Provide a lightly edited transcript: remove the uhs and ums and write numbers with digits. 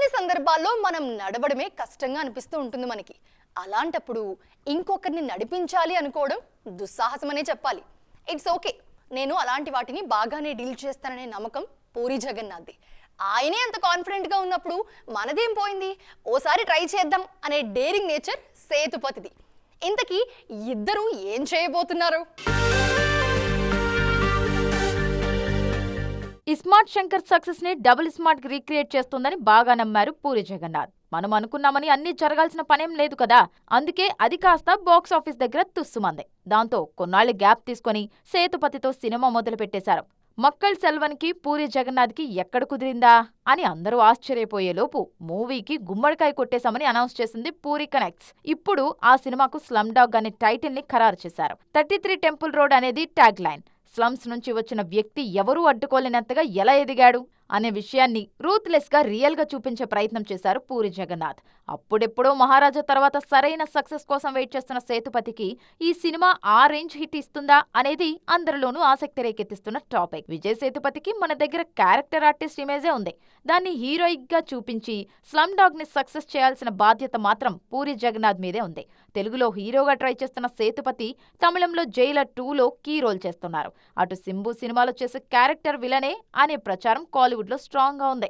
కొన్ని సందర్భాల్లో మనం నడవడమే కష్టంగా అనిపిస్తూ ఉంటుంది మనకి. అలాంటప్పుడు ఇంకొకరిని నడిపించాలి అనుకోవడం దుస్సాహసమనే చెప్పాలి. ఇట్స్ ఓకే, నేను అలాంటి వాటిని బాగానే డీల్ చేస్తాననే నమ్మకం పూరి జగన్నాథ్ది. ఆయనే అంత కాన్ఫిడెంట్గా ఉన్నప్పుడు మనదేం పోయింది, ఓసారి ట్రై చేద్దాం అనే డేరింగ్ నేచర్ సేతుపతిది. ఇంతకీ ఇద్దరు ఏం చేయబోతున్నారు? ఇస్మార్ట్ శంకర్ సక్సెస్ ని డబుల్ స్మార్ట్ కి రీక్రియేట్ చేస్తుందని బాగా నమ్మారు పూరి జగన్నాథ్. మనం అనుకున్నామని అన్ని జరగాల్సిన పనేం లేదు కదా, అందుకే అది కాస్త బాక్స్ ఆఫీస్ దగ్గర తుస్సుమంది. దాంతో కొన్నాళ్లు గ్యాప్ తీసుకుని సేతుపతితో సినిమా మొదలు పెట్టేశారు. మక్కల్ సెల్వన్ కి పూరి జగన్నాథ్ కి ఎక్కడ కుదిరిందా అని అందరూ ఆశ్చర్యపోయేలోపు మూవీకి గుమ్మడికాయ కొట్టేశామని అనౌన్స్ చేసింది పూరి కనెక్ట్స్. ఇప్పుడు ఆ సినిమాకు స్లమ్ డాగ్ అనే టైటిల్ ని ఖరారు చేశారు. 33 టెంపుల్ రోడ్ అనేది ట్యాగ్ లైన్. స్లమ్స్ నుంచి వచ్చిన వ్యక్తి ఎవరూ అడ్డుకోలేనంతగా ఎలా ఎదిగాడు అనే విషయాన్ని రూత్లెస్ గా రియల్ గా చూపించే ప్రయత్నం చేశారు పూరి జగన్నాథ్. అప్పుడెప్పుడో మహారాజా తర్వాత సరైన సక్సెస్ కోసం వెయిట్ చేస్తున్న సేతుపతికి ఈ సినిమా ఆ రేంజ్ హిట్ ఇస్తుందా అనేది అందరిలోనూ ఆసక్తి రేకెత్తిస్తున్న టాపిక్. విజయ్ సేతుపతికి మన దగ్గర క్యారెక్టర్ ఆర్టిస్ట్ ఇమేజే ఉంది. దాన్ని హీరోయిక్ గా చూపించి స్లమ్ డాగ్ ని సక్సెస్ చేయాల్సిన బాధ్యత మాత్రం పూరి జగన్నాథ్ మీదే ఉంది. తెలుగులో హీరోగా ట్రై చేస్తున్న సేతుపతి తమిళంలో జైలర్ 2లో కీ రోల్ చేస్తున్నారు. అటు సింబు సినిమాలో చేసే క్యారెక్టర్ విలనే అనే ప్రచారం కాలీవుడ్ లో స్ట్రాంగ్ గా ఉంది.